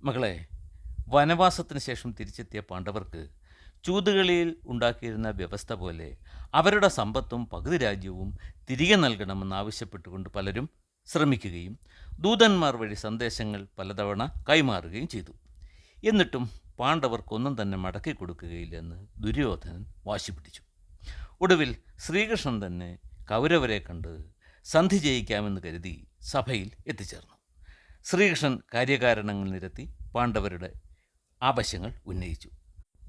മകളെ, വനവാസത്തിന് ശേഷം തിരിച്ചെത്തിയ പാണ്ഡവർക്ക് ചൂതുകളിയിൽ ഉണ്ടാക്കിയിരുന്ന വ്യവസ്ഥ പോലെ അവരുടെ സമ്പത്തും പകുതി രാജ്യവും തിരികെ നൽകണമെന്നാവശ്യപ്പെട്ടുകൊണ്ട് പലരും ശ്രമിക്കുകയും ദൂതന്മാർ വഴി സന്ദേശങ്ങൾ പലതവണ കൈമാറുകയും ചെയ്തു. എന്നിട്ടും പാണ്ഡവർക്കൊന്നും തന്നെ മടക്കി കൊടുക്കുകയില്ലെന്ന് ദുര്യോധനൻ വാശി പിടിച്ചു. ഒടുവിൽ ശ്രീകൃഷ്ണൻ തന്നെ കൗരവരെ കണ്ട് സന്ധി ചെയ്യിക്കാമെന്ന് കരുതി സഭയിൽ എത്തിച്ചേർന്നു. ശ്രീകൃഷ്ണൻ കാര്യകാരണങ്ങൾ നിരത്തി പാണ്ഡവരുടെ ആവശ്യങ്ങൾ ഉന്നയിച്ചു.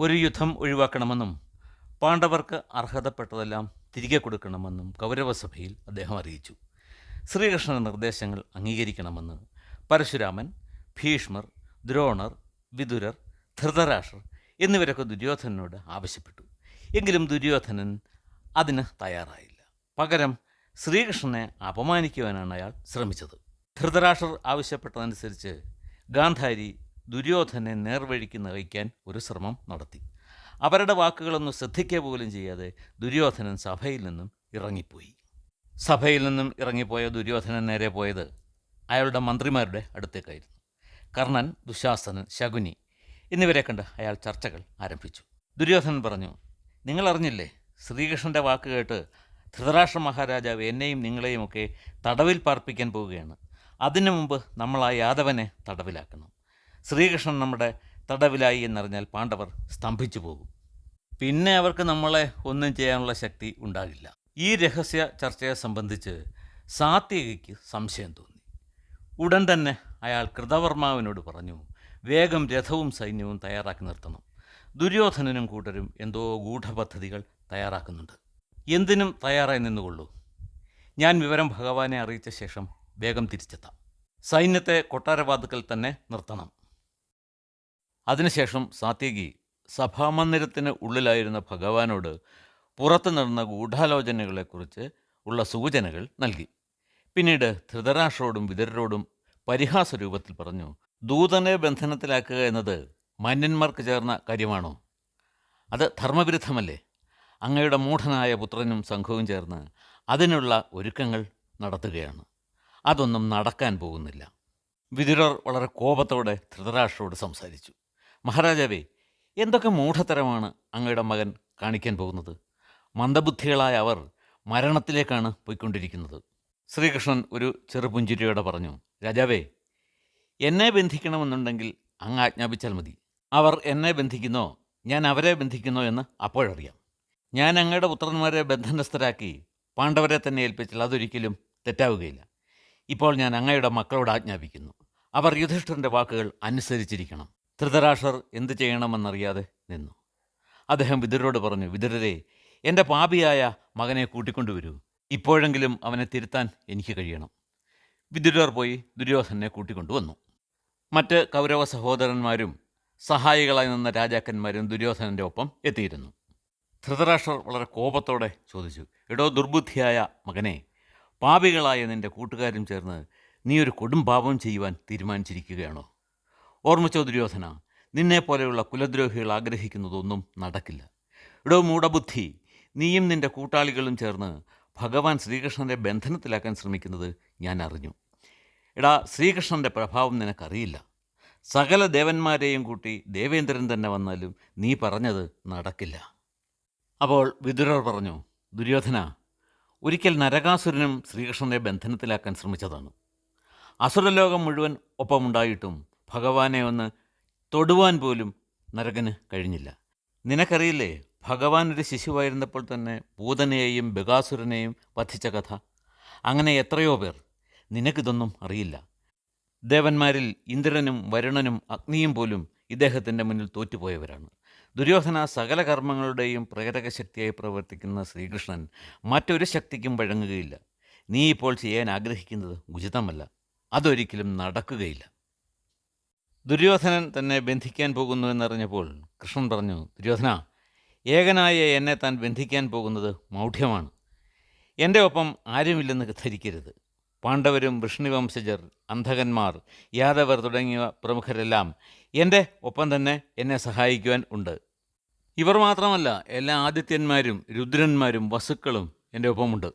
ഒരു യുദ്ധം ഒഴിവാക്കണമെന്നും പാണ്ഡവർക്ക് അർഹതപ്പെട്ടതെല്ലാം തിരികെ കൊടുക്കണമെന്നും കൗരവസഭയിൽ അദ്ദേഹം അറിയിച്ചു. ശ്രീകൃഷ്ണന്റെ നിർദ്ദേശങ്ങൾ അംഗീകരിക്കണമെന്ന് പരശുരാമൻ, ഭീഷ്മർ, ദ്രോണർ, വിതുരർ, ധൃതരാഷ്ട്രർ എന്നിവരൊക്കെ ദുര്യോധനനോട് ആവശ്യപ്പെട്ടു. എങ്കിലും ദുര്യോധനൻ അതിന് തയ്യാറായില്ല. പകരം ശ്രീകൃഷ്ണനെ അപമാനിക്കുവാനാണ് അയാൾ ശ്രമിച്ചത്. ധൃതരാഷ്ട്രർ ആവശ്യപ്പെട്ടതനുസരിച്ച് ഗാന്ധാരി ദുര്യോധനെ നേർവഴിക്ക് നയിക്കാൻ ഒരു ശ്രമം നടത്തി. അവരുടെ വാക്കുകളൊന്നും ശ്രദ്ധിക്കുക പോലും ചെയ്യാതെ ദുര്യോധനൻ സഭയിൽ നിന്നും ഇറങ്ങിപ്പോയി. സഭയിൽ നിന്നും ഇറങ്ങിപ്പോയ ദുര്യോധനൻ നേരെ പോയത് അയാളുടെ മന്ത്രിമാരുടെ അടുത്തേക്കായിരുന്നു. കർണൻ, ദുശാസനൻ, ശകുനി എന്നിവരെ കണ്ട് അയാൾ ചർച്ചകൾ ആരംഭിച്ചു. ദുര്യോധനൻ പറഞ്ഞു, നിങ്ങൾ അറിഞ്ഞില്ലേ, ശ്രീകൃഷ്ണൻ്റെ വാക്ക് കേട്ട് ധൃതരാഷ്ട്ര മഹാരാജാവ് എന്നെയും നിങ്ങളെയുമൊക്കെ തടവിൽ പാർപ്പിക്കാൻ പോവുകയാണ്. അതിനു മുമ്പ് നമ്മൾ ആ യാദവനെ തടവിലാക്കണം. ശ്രീകൃഷ്ണൻ നമ്മുടെ തടവിലായി എന്നറിഞ്ഞാൽ പാണ്ഡവർ സ്തംഭിച്ചു പോകും. പിന്നെ അവർക്ക് നമ്മളെ ഒന്നും ചെയ്യാനുള്ള ശക്തി ഉണ്ടാകില്ല. ഈ രഹസ്യ ചർച്ചയെ സംബന്ധിച്ച് സാത്യകിക്ക് സംശയം തോന്നി. ഉടൻ തന്നെ അയാൾ കൃതവർമാവിനോട് പറഞ്ഞു, വേഗം രഥവും സൈന്യവും തയ്യാറാക്കി നിർത്തണം. ദുര്യോധനനും കൂട്ടരും എന്തോ ഗൂഢപദ്ധതികൾ തയ്യാറാക്കുന്നുണ്ട്. എന്തിനും തയ്യാറായി നിന്നുകൊള്ളൂ. ഞാൻ വിവരം ഭഗവാനെ അറിയിച്ച ശേഷം വേഗം തിരിച്ചെത്താം. സൈന്യത്തെ കൊട്ടാരവാതുക്കൽ തന്നെ നിർത്തണം. അതിനുശേഷം സാത്യകി സഭാമന്ദിരത്തിന് ഉള്ളിലായിരുന്ന ഭഗവാനോട് പുറത്തു നടന്ന ഗൂഢാലോചനകളെക്കുറിച്ച് ഉള്ള സൂചനകൾ നൽകി. പിന്നീട് ധൃതരാഷ്ട്രോടും വിതുരരോടും പരിഹാസ രൂപത്തിൽ പറഞ്ഞു, ദൂതനെ ബന്ധനത്തിലാക്കുക എന്നത് മാന്യന്മാർക്ക് ചേർന്ന കാര്യമാണോ? അത് ധർമ്മവിരുദ്ധമല്ലേ? അങ്ങയുടെ മൂഢനായ പുത്രനും സംഘവും ചേർന്ന് അതിനുള്ള ഒരുക്കങ്ങൾ നടത്തുകയാണ്. അതൊന്നും നടക്കാൻ പോകുന്നില്ല. വിതുരർ വളരെ കോപത്തോടെ ധൃതരാഷ്ട്രോട് സംസാരിച്ചു. മഹാരാജാവേ, എന്തൊക്കെ മൂഢത്തരമാണ് അങ്ങയുടെ മകൻ കാണിക്കാൻ പോകുന്നത്? മന്ദബുദ്ധികളായ അവർ മരണത്തിലേക്കാണ് പോയിക്കൊണ്ടിരിക്കുന്നത്. ശ്രീകൃഷ്ണൻ ഒരു ചെറുപുഞ്ചിരിയോടെ പറഞ്ഞു, രാജാവേ, എന്നെ ബന്ധിക്കണമെന്നുണ്ടെങ്കിൽ അങ്ങ് ആജ്ഞാപിച്ചാൽ മതി. അവർ എന്നെ ബന്ധിക്കുന്നോ ഞാൻ അവരെ ബന്ധിക്കുന്നോ എന്ന് അപ്പോഴറിയാം. ഞാൻ അങ്ങയുടെ പുത്രന്മാരെ ബന്ധനസ്ഥരാക്കി പാണ്ഡവരെ തന്നെ ഏൽപ്പിച്ചാൽ അതൊരിക്കലും തെറ്റാവുകയില്ല. ഇപ്പോൾ ഞാൻ അങ്ങയുടെ മക്കളോട് ആജ്ഞാപിക്കുന്നു, അവർ യുധിഷ്ഠിരൻ്റെ വാക്കുകൾ അനുസരിച്ചിരിക്കണം. ധൃതരാഷ്ട്രർ എന്തു ചെയ്യണമെന്നറിയാതെ നിന്നു. അദ്ദേഹം വിതുരരോട് പറഞ്ഞു, വിതുരരെ, എൻ്റെ പാപിയായ മകനെ കൂട്ടിക്കൊണ്ടുവരൂ. ഇപ്പോഴെങ്കിലും അവനെ തിരുത്താൻ എനിക്ക് കഴിയണം. വിതുരർ പോയി ദുര്യോധനെ കൂട്ടിക്കൊണ്ടുവന്നു. മറ്റ് കൗരവ സഹോദരന്മാരും സഹായികളായി നിന്ന രാജാക്കന്മാരും ദുര്യോധനൻ്റെ ഒപ്പം എത്തിയിരുന്നു. ധൃതരാഷ്ട്രർ വളരെ കോപത്തോടെ ചോദിച്ചു, എടോ ദുർബുദ്ധിയായ മകനെ, പാപികളായ നിൻ്റെ കൂട്ടുകാരും ചേർന്ന് നീ ഒരു കൊടും പാപം ചെയ്യുവാൻ തീരുമാനിച്ചിരിക്കുകയാണോ? ഓർമ്മിച്ചോ ദുര്യോധന, നിന്നെപ്പോലെയുള്ള കുലദ്രോഹികൾ ആഗ്രഹിക്കുന്നതൊന്നും നടക്കില്ല. എടോ മൂഢബുദ്ധി, നീയും നിൻ്റെ കൂട്ടാളികളും ചേർന്ന് ഭഗവാൻ ശ്രീകൃഷ്ണൻ്റെ ബന്ധനത്തിലാക്കാൻ ശ്രമിക്കുന്നത് ഞാൻ അറിഞ്ഞു. എടാ, ശ്രീകൃഷ്ണൻ്റെ പ്രഭാവം നിനക്കറിയില്ല. സകല ദേവന്മാരെയും കൂട്ടി ദേവേന്ദ്രൻ തന്നെ വന്നാലും നീ പറഞ്ഞത് നടക്കില്ല. അപ്പോൾ വിതുരർ പറഞ്ഞു, ദുര്യോധന, ഒരിക്കൽ നരകാസുരനും ശ്രീകൃഷ്ണനെ ബന്ധനത്തിലാക്കാൻ ശ്രമിച്ചതാണ്. അസുരലോകം മുഴുവൻ ഒപ്പമുണ്ടായിട്ടും ഭഗവാനെ ഒന്ന് തൊടുവാൻ പോലും നരകന് കഴിഞ്ഞില്ല. നിനക്കറിയില്ലേ, ഭഗവാൻ ഒരു ശിശുവായിരുന്നപ്പോൾ തന്നെ പൂതനയെയും ബകാസുരനെയും വധിച്ച കഥ? അങ്ങനെ എത്രയോ പേർ. നിനക്കിതൊന്നും അറിയില്ല. ദേവന്മാരിൽ ഇന്ദ്രനും വരുണനും അഗ്നിയും പോലും ഇദ്ദേഹത്തിൻ്റെ മുന്നിൽ തോറ്റുപോയവരാണ്. ദുര്യോധന, സകല കർമ്മങ്ങളുടെയും പ്രേരകശക്തിയായി പ്രവർത്തിക്കുന്ന ശ്രീകൃഷ്ണൻ മറ്റൊരു ശക്തിക്കും വഴങ്ങുകയില്ല. നീ ഇപ്പോൾ ചെയ്യാൻ ആഗ്രഹിക്കുന്നത് ഉചിതമല്ല. അതൊരിക്കലും നടക്കുകയില്ല. ദുര്യോധനൻ തന്നെ ബന്ധിക്കാൻ പോകുന്നു എന്നറിഞ്ഞപ്പോൾ കൃഷ്ണൻ പറഞ്ഞു, ദുര്യോധന, ഏകനായ എന്നെ താൻ ബന്ധിക്കാൻ പോകുന്നത് മൗഢ്യമാണ്. എൻ്റെ ഒപ്പം ആരുമില്ലെന്ന് ധരിക്കരുത്. പാണ്ഡവരും വൃഷ്ണിവംശജർ, അന്ധകന്മാർ, യാദവർ തുടങ്ങിയ പ്രമുഖരെല്ലാം എൻ്റെ ഒപ്പം തന്നെ എന്നെ സഹായിക്കുവാൻ ഉണ്ട്. ഇവർ മാത്രമല്ല, എല്ലാ ആദിത്യന്മാരും രുദ്രന്മാരും വസുക്കളും എൻ്റെ ഒപ്പമുണ്ട്.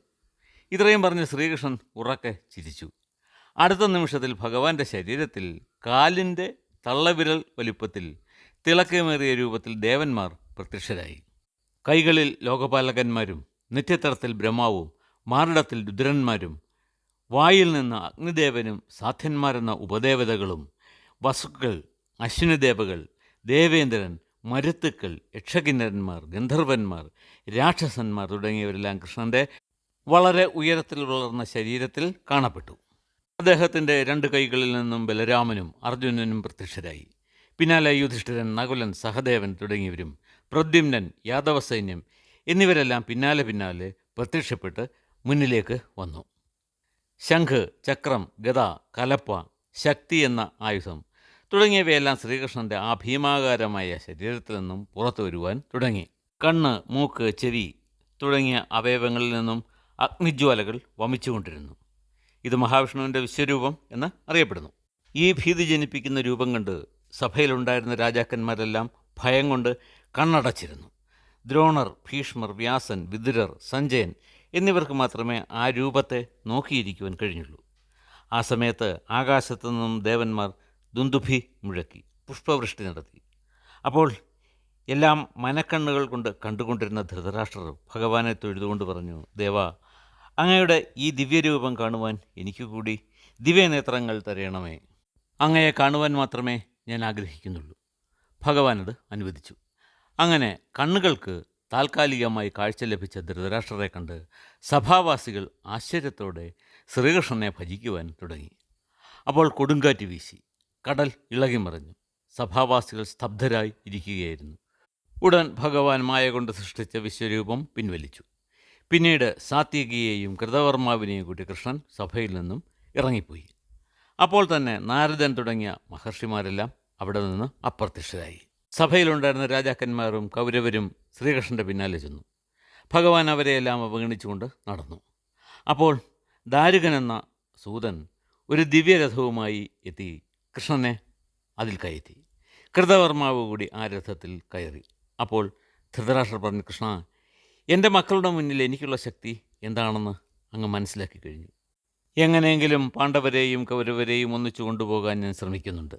ഇത്രയും പറഞ്ഞ് ശ്രീകൃഷ്ണൻ ഉറക്കെ ചിരിച്ചു. അടുത്ത നിമിഷത്തിൽ ഭഗവാന്റെ ശരീരത്തിൽ കാലിൻ്റെ തള്ളവിരൽ വലിപ്പത്തിൽ തിളക്കമേറിയ രൂപത്തിൽ ദേവന്മാർ പ്രത്യക്ഷരായി. കൈകളിൽ ലോകപാലകന്മാരും നെറ്റിത്തടത്തിൽ ബ്രഹ്മാവും മാറിടത്തിൽ രുദ്രന്മാരും വായിൽ നിന്ന് അഗ്നിദേവനും സാധ്യന്മാരെന്ന ഉപദേവതകളും വസുക്കൾ, അശ്വിനിദേവകൾ, ദേവേന്ദ്രൻ, മരുത്തുക്കൾ, യക്ഷകിന്നരന്മാർ, ഗന്ധർവന്മാർ, രാക്ഷസന്മാർ തുടങ്ങിയവരെല്ലാം കൃഷ്ണൻ്റെ വളരെ ഉയരത്തിൽ വളർന്ന ശരീരത്തിൽ കാണപ്പെട്ടു. അദ്ദേഹത്തിൻ്റെ 2 കൈകളിൽ നിന്നും ബലരാമനും അർജുനനും പ്രത്യക്ഷരായി. പിന്നാലെ യുധിഷ്ഠിരൻ, നകുലൻ, സഹദേവൻ തുടങ്ങിയവരും പ്രദ്യുമ്നൻ, യാദവ സൈന്യം എന്നിവരെല്ലാം പിന്നാലെ പിന്നാലെ പ്രത്യക്ഷപ്പെട്ട് മുന്നിലേക്ക് വന്നു. ശംഖ്, ചക്രം, ഗദ, കലപ്പ, ശക്തി എന്ന ആയുധം തുടങ്ങിയവയെല്ലാം ശ്രീകൃഷ്ണൻ്റെ ആ ഭീമാകാരമായ ശരീരത്തിൽ നിന്നും പുറത്തു വരുവാൻ തുടങ്ങി. കണ്ണ്, മൂക്ക്, ചെവി തുടങ്ങിയ അവയവങ്ങളിൽ നിന്നും അഗ്നിജ്വാലകൾ വമിച്ചുകൊണ്ടിരുന്നു. ഇത് മഹാവിഷ്ണുവിൻ്റെ വിശ്വരൂപം എന്ന് അറിയപ്പെടുന്നു. ഈ ഭീതി ജനിപ്പിക്കുന്ന രൂപം കണ്ട് സഭയിലുണ്ടായിരുന്ന രാജാക്കന്മാരെല്ലാം ഭയം കൊണ്ട് കണ്ണടച്ചിരുന്നു. ദ്രോണർ, ഭീഷ്മർ, വ്യാസൻ, വിദുരർ, സഞ്ജയൻ എന്നിവർക്ക് മാത്രമേ ആ രൂപത്തെ നോക്കിയിരിക്കുവാൻ കഴിഞ്ഞുള്ളൂ. ആ സമയത്ത് ആകാശത്തു നിന്നും ദേവന്മാർ ദുന്ദുഭി മുഴക്കി പുഷ്പവൃഷ്ടി നടത്തി. അപ്പോൾ എല്ലാം മനക്കണ്ണുകൾ കൊണ്ട് കണ്ടുകൊണ്ടിരുന്ന ധൃതരാഷ്ട്രർ ഭഗവാനെ തൊഴുതുകൊണ്ട് പറഞ്ഞു, ദേവാ, അങ്ങയുടെ ഈ ദിവ്യരൂപം കാണുവാൻ എനിക്ക് കൂടി ദിവ്യനേത്രങ്ങൾ തരയണമേ. അങ്ങയെ കാണുവാൻ മാത്രമേ ഞാൻ ആഗ്രഹിക്കുന്നുള്ളൂ. ഭഗവാൻ അത് അനുവദിച്ചു. അങ്ങനെ കണ്ണുകൾക്ക് താൽക്കാലികമായി കാഴ്ച ലഭിച്ച ധൃതരാഷ്ട്രരെ കണ്ട് സഭാവാസികൾ ആശ്ചര്യത്തോടെ ശ്രീകൃഷ്ണനെ ഭജിക്കുവാൻ തുടങ്ങി. അപ്പോൾ കൊടുങ്കാറ്റ് വീശി, കടൽ ഇളകിമറിഞ്ഞു. സഭാവാസികൾ സ്തബ്ധരായി ഇരിക്കുകയായിരുന്നു. ഉടൻ ഭഗവാൻ മായ കൊണ്ട് സൃഷ്ടിച്ച വിശ്വരൂപം പിൻവലിച്ചു. പിന്നീട് സാത്യകിയെയും കൃതവർമാവിനെയും കൂട്ടി കൃഷ്ണൻ സഭയിൽ നിന്നും ഇറങ്ങിപ്പോയി. അപ്പോൾ തന്നെ നാരദൻ തുടങ്ങിയ മഹർഷിമാരെല്ലാം അവിടെ നിന്ന് അപ്രത്യക്ഷരായി. സഭയിലുണ്ടായിരുന്ന രാജാക്കന്മാരും കൗരവരും ശ്രീകൃഷ്ണൻ്റെ പിന്നാലെ ചെന്നു. ഭഗവാൻ അവരെയെല്ലാം അവഗണിച്ചുകൊണ്ട് നടന്നു. അപ്പോൾ ദാരുകൻ എന്ന സൂതൻ ഒരു ദിവ്യരഥവുമായി എത്തി കൃഷ്ണനെ അതിൽ കയറ്റി. കൃതവർമാവ് കൂടി ആ രഥത്തിൽ കയറി. അപ്പോൾ ധൃതരാഷ്ട്രർ പറഞ്ഞു, കൃഷ്ണ, എൻ്റെ മക്കളുടെ മുന്നിൽ എനിക്കുള്ള ശക്തി എന്താണെന്ന് അങ്ങ് മനസ്സിലാക്കി കഴിഞ്ഞു. എങ്ങനെയെങ്കിലും പാണ്ഡവരെയും കൗരവരെയും ഒന്നിച്ചു കൊണ്ടുപോകാൻ ഞാൻ ശ്രമിക്കുന്നുണ്ട്.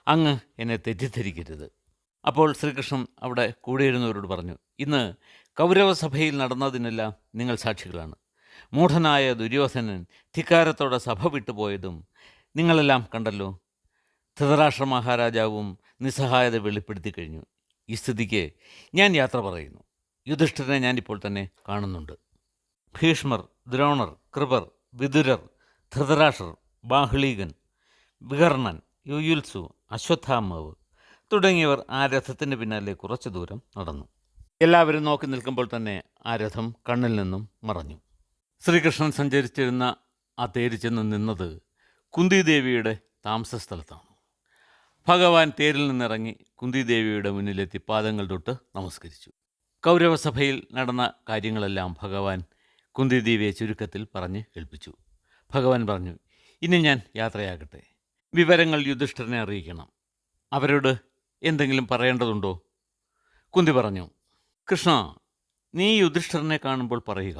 അങ്ങ് എന്നെ തെറ്റിദ്ധരിക്കരുത്. അപ്പോൾ ശ്രീകൃഷ്ണൻ അവിടെ കൂടിയിരുന്നവരോട് പറഞ്ഞു, ഇന്ന് കൗരവസഭയിൽ നടന്നതിനെല്ലാം നിങ്ങൾ സാക്ഷികളാണ്. മൂഢനായ ദുര്യോധനൻ ധിക്കാരത്തോടെ സഭ വിട്ടുപോയതും നിങ്ങളെല്ലാം കണ്ടല്ലോ. ധൃതരാഷ്ട്ര മഹാരാജാവും നിസ്സഹായത വെളിപ്പെടുത്തി കഴിഞ്ഞു. ഈ സ്ഥിതിക്ക് ഞാൻ യാത്ര പറയുന്നു. യുധിഷ്ഠിരനെ ഞാനിപ്പോൾ തന്നെ കാണുന്നുണ്ട്. ഭീഷ്മർ, ദ്രോണർ, കൃപർ, വിദുരർ, ധൃതരാഷ്ട്രർ, ബാഹ്ളീകൻ, വികർണൻ, യുയുത്സു, അശ്വത്ഥാമാവ് തുടങ്ങിയവർ ആ രഥത്തിന് പിന്നാലെ കുറച്ചു ദൂരം നടന്നു. എല്ലാവരും നോക്കി നിൽക്കുമ്പോൾ തന്നെ ആ രഥം കണ്ണിൽ നിന്നും മറഞ്ഞു. ശ്രീകൃഷ്ണൻ സഞ്ചരിച്ചിരുന്ന ആ തേര് ചെന്ന് നിന്നത് കുന്തിദേവിയുടെ താമസ സ്ഥലത്താണ്. ഭഗവാൻ തേരിൽ നിന്നിറങ്ങി കുന്തിദേവിയുടെ മുന്നിലെത്തി പാദങ്ങൾ തൊട്ട് നമസ്കരിച്ചു. കൗരവസഭയിൽ നടന്ന കാര്യങ്ങളെല്ലാം ഭഗവാൻ കുന്തിദേവിയെ ചുരുക്കത്തിൽ പറഞ്ഞ് കേൾപ്പിച്ചു. ഭഗവാൻ പറഞ്ഞു, ഇനി ഞാൻ യാത്രയാകട്ടെ. വിവരങ്ങൾ യുധിഷ്ഠിരനെ അറിയിക്കണം. അവരോട് എന്തെങ്കിലും പറയേണ്ടതുണ്ടോ? കുന്തി പറഞ്ഞു, കൃഷ്ണ, നീ യുധിഷ്ഠിരനെ കാണുമ്പോൾ പറയുക,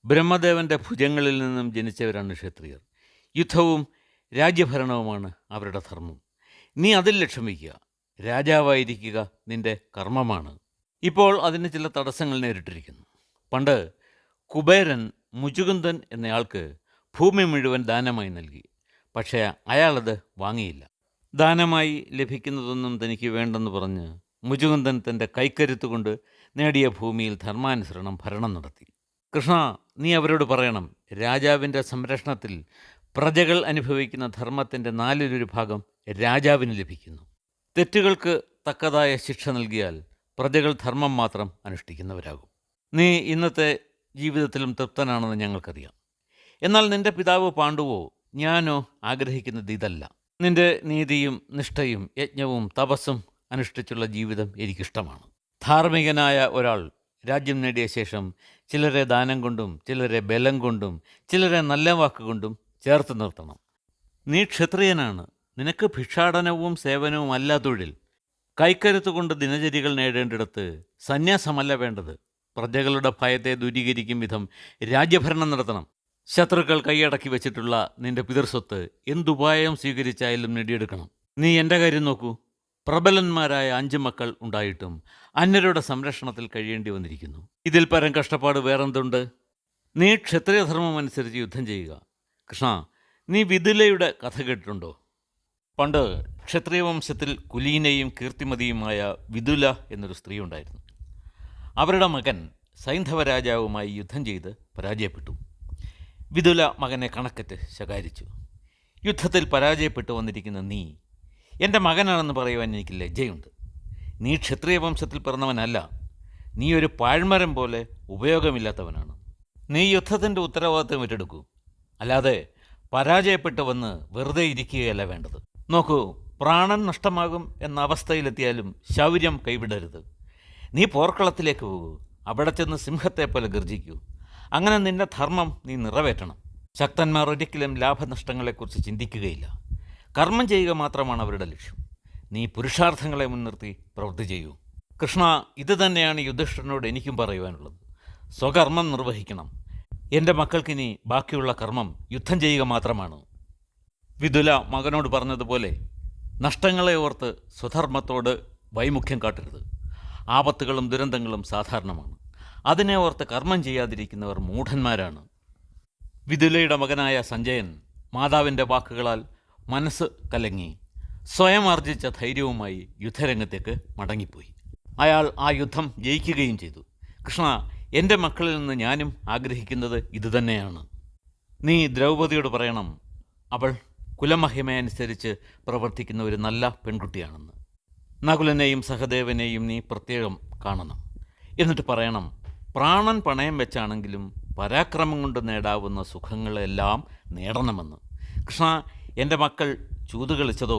ബ്രഹ്മദേവൻ്റെ ഭുജങ്ങളിൽ നിന്നും ജനിച്ചവരാണ് ക്ഷത്രിയർ. യുദ്ധവും രാജ്യഭരണവുമാണ് അവരുടെ ധർമ്മം. നീ അതിൽ ലക്ഷ്യം വയ്ക്കുക. രാജാവായിരിക്കുക നിന്റെ കർമ്മമാണ്. ഇപ്പോൾ അതിന് ചില തടസ്സങ്ങൾ നേരിട്ടിരിക്കുന്നു. പണ്ട് കുബേരൻ മുചുകുന്ദൻ എന്നയാൾക്ക് ഭൂമി മുഴുവൻ ദാനമായി നൽകി. പക്ഷേ അയാളത് വാങ്ങിയില്ല. ദാനമായി ലഭിക്കുന്നതൊന്നും തനിക്ക് വേണ്ടെന്ന് പറഞ്ഞ് മുചുകുന്ദൻ തൻ്റെ കൈക്കരുത്തുകൊണ്ട് നേടിയ ഭൂമിയിൽ ധർമാനുസരണം ഭരണം നടത്തി. കൃഷ്ണ, നീ അവരോട് പറയണം, രാജാവിൻ്റെ സംരക്ഷണത്തിൽ പ്രജകൾ അനുഭവിക്കുന്ന ധർമ്മത്തിൻ്റെ 4/1 ഭാഗം രാജാവിന് ലഭിക്കുന്നു. തെറ്റുകൾക്ക് തക്കതായ ശിക്ഷ നൽകിയാൽ പ്രജകൾ ധർമ്മം മാത്രം അനുഷ്ഠിക്കുന്നവരാകും. നീ ഇന്നത്തെ ജീവിതത്തിലും തൃപ്തനാണെന്ന് ഞങ്ങൾക്കറിയാം. എന്നാൽ നിന്റെ പിതാവ് പാണ്ഡുവോ ഞാനോ ആഗ്രഹിക്കുന്നത് ഇതല്ല. നിന്റെ നീതിയും നിഷ്ഠയും യജ്ഞവും തപസ്സും അനുഷ്ഠിച്ചുള്ള ജീവിതം എനിക്കിഷ്ടമാണ്. ധാർമ്മികനായ ഒരാൾ രാജ്യം നേടിയ ശേഷം ചിലരെ ദാനം കൊണ്ടും ചിലരെ ബലം കൊണ്ടും ചിലരെ നല്ല വാക്കുകൊണ്ടും ചേർത്ത് നിർത്തണം. നീ ക്ഷത്രിയനാണ്. നിനക്ക് ഭിക്ഷാടനവും സേവനവും അല്ല തൊഴിൽ. കൈക്കരുത്തുകൊണ്ട് ദിനചര്യകൾ നേടേണ്ടിടത്ത് സന്യാസമല്ല വേണ്ടത്. പ്രജകളുടെ ഭയത്തെ ദൂരീകരിക്കും വിധം രാജ്യഭരണം നടത്തണം. ശത്രുക്കൾ കൈയടക്കി വെച്ചിട്ടുള്ള നിന്റെ പിതൃസ്വത്ത് എന്തുപായം സ്വീകരിച്ചായാലും നേടിയെടുക്കണം. നീ എൻ്റെ കാര്യം നോക്കൂ. പ്രബലന്മാരായ 5 മക്കൾ ഉണ്ടായിട്ടും അന്യരുടെ സംരക്ഷണത്തിൽ കഴിയേണ്ടി വന്നിരിക്കുന്നു. ഇതിൽ പരം കഷ്ടപ്പാട് വേറെന്തുണ്ട്? നീ ക്ഷത്രിയധർമ്മം അനുസരിച്ച് യുദ്ധം ചെയ്യുക. കൃഷ്ണ, നീ വിതുലയുടെ കഥ കേട്ടിട്ടുണ്ടോ? പണ്ട് ക്ഷത്രിയ വംശത്തിൽ കുലീനയും കീർത്തിമതിയുമായ വിതുല എന്നൊരു സ്ത്രീ ഉണ്ടായിരുന്നു. അവരുടെ മകൻ സൈന്ധവ രാജാവുമായി യുദ്ധം ചെയ്ത് പരാജയപ്പെട്ടു. വിതുല മകനെ കണക്കറ്റ് ശകാരിച്ചു. യുദ്ധത്തിൽ പരാജയപ്പെട്ടു വന്നിരിക്കുന്ന നീ എൻ്റെ മകനാണെന്ന് പറയുവാൻ എനിക്ക് ലജ്ജയുണ്ട്. നീ ക്ഷത്രിയ വംശത്തിൽ പിറന്നവനല്ല. നീ ഒരു പാഴ്മരം പോലെ ഉപയോഗമില്ലാത്തവനാണ്. നീ യുദ്ധത്തിൻ്റെ ഉത്തരവാദിത്വം ഏറ്റെടുക്കൂ. അല്ലാതെ പരാജയപ്പെട്ടു വന്ന് വെറുതെ ഇരിക്കുകയല്ല വേണ്ടത്. നോക്കൂ, പ്രാണൻ നഷ്ടമാകും എന്ന അവസ്ഥയിലെത്തിയാലും ശൗര്യം കൈവിടരുത്. നീ പോർക്കളത്തിലേക്ക് പോകൂ. അവിടെ ചെന്ന് സിംഹത്തെ പോലെ ഗർജിക്കൂ. അങ്ങനെ നിന്റെ ധർമ്മം നീ നിറവേറ്റണം. ശക്തന്മാർ ഒരിക്കലും ലാഭനഷ്ടങ്ങളെക്കുറിച്ച് ചിന്തിക്കുകയില്ല. കർമ്മം ചെയ്യുക മാത്രമാണ് അവരുടെ ലക്ഷ്യം. നീ പുരുഷാർത്ഥങ്ങളെ മുൻനിർത്തി പ്രവൃത്തി ചെയ്യൂ. കൃഷ്ണ, ഇത് തന്നെയാണ് യുധിഷ്ഠിരനോട് എനിക്കും പറയുവാനുള്ളത്. സ്വകർമ്മം നിർവഹിക്കണം. എൻ്റെ മക്കൾക്കിനി ബാക്കിയുള്ള കർമ്മം യുദ്ധം ചെയ്യുക മാത്രമാണ്. വിതുല മകനോട് പറഞ്ഞതുപോലെ നഷ്ടങ്ങളെ ഓർത്ത് സ്വധർമ്മത്തോട് വൈമുഖ്യം കാട്ടരുത്. ആപത്തുകളും ദുരന്തങ്ങളും സാധാരണമാണ്. അതിനെ ഓർത്ത് കർമ്മം ചെയ്യാതിരിക്കുന്നവർ മൂഢന്മാരാണ്. വിതുലയുടെ മകനായ സഞ്ജയൻ മാതാവിൻ്റെ വാക്കുകളാൽ മനസ്സ് കലങ്ങി സ്വയം ആർജിച്ച ധൈര്യവുമായി യുദ്ധരംഗത്തേക്ക് മടങ്ങിപ്പോയി. അയാൾ ആ യുദ്ധം ജയിക്കുകയും ചെയ്തു. കൃഷ്ണ, എൻ്റെ മക്കളിൽ നിന്ന് ഞാനും ആഗ്രഹിക്കുന്നത് ഇതുതന്നെയാണ്. നീ ദ്രൗപദിയോട് പറയണം, അവൾ കുലമഹിമയനുസരിച്ച് പ്രവർത്തിക്കുന്ന ഒരു നല്ല പെൺകുട്ടിയാണെന്ന്. നകുലനെയും സഹദേവനെയും നീ പ്രത്യേകം കാണണം. എന്നിട്ട് പറയണം, പ്രാണൻ പണയം വെച്ചാണെങ്കിലും പരാക്രമം കൊണ്ട് നേടാവുന്ന സുഖങ്ങളെല്ലാം നേടണമെന്ന്. കൃഷ്ണ, എൻ്റെ മക്കൾ ചൂതുകളിച്ചതോ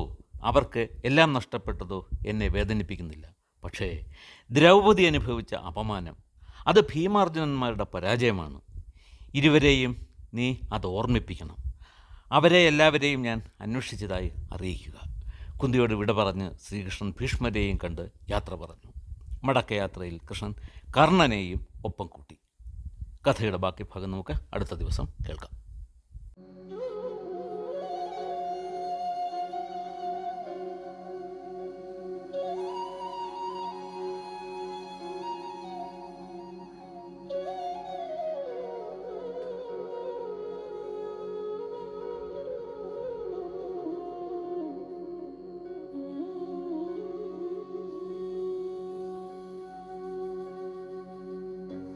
അവർക്ക് എല്ലാം നഷ്ടപ്പെട്ടതോ എന്നെ വേദനിപ്പിക്കുന്നില്ല. പക്ഷേ ദ്രൗപദി അനുഭവിച്ച അപമാനം, അത് ഭീമാർജുനന്മാരുടെ പരാജയമാണ്. ഇരുവരെയും നീ അത് ഓർമ്മിപ്പിക്കണം. അവരെ എല്ലാവരെയും ഞാൻ അന്വേഷിച്ചതായി അറിയിക്കുക. കുന്തിയോട് വിട പറഞ്ഞ് ശ്രീകൃഷ്ണൻ ഭീഷ്മരെയും കണ്ട് യാത്ര പറഞ്ഞു. മടക്കയാത്രയിൽ കൃഷ്ണൻ കർണനെയും ഒപ്പം കൂട്ടി. കഥയുടെ ബാക്കി ഭാഗം നമുക്ക് അടുത്ത ദിവസം കേൾക്കാം.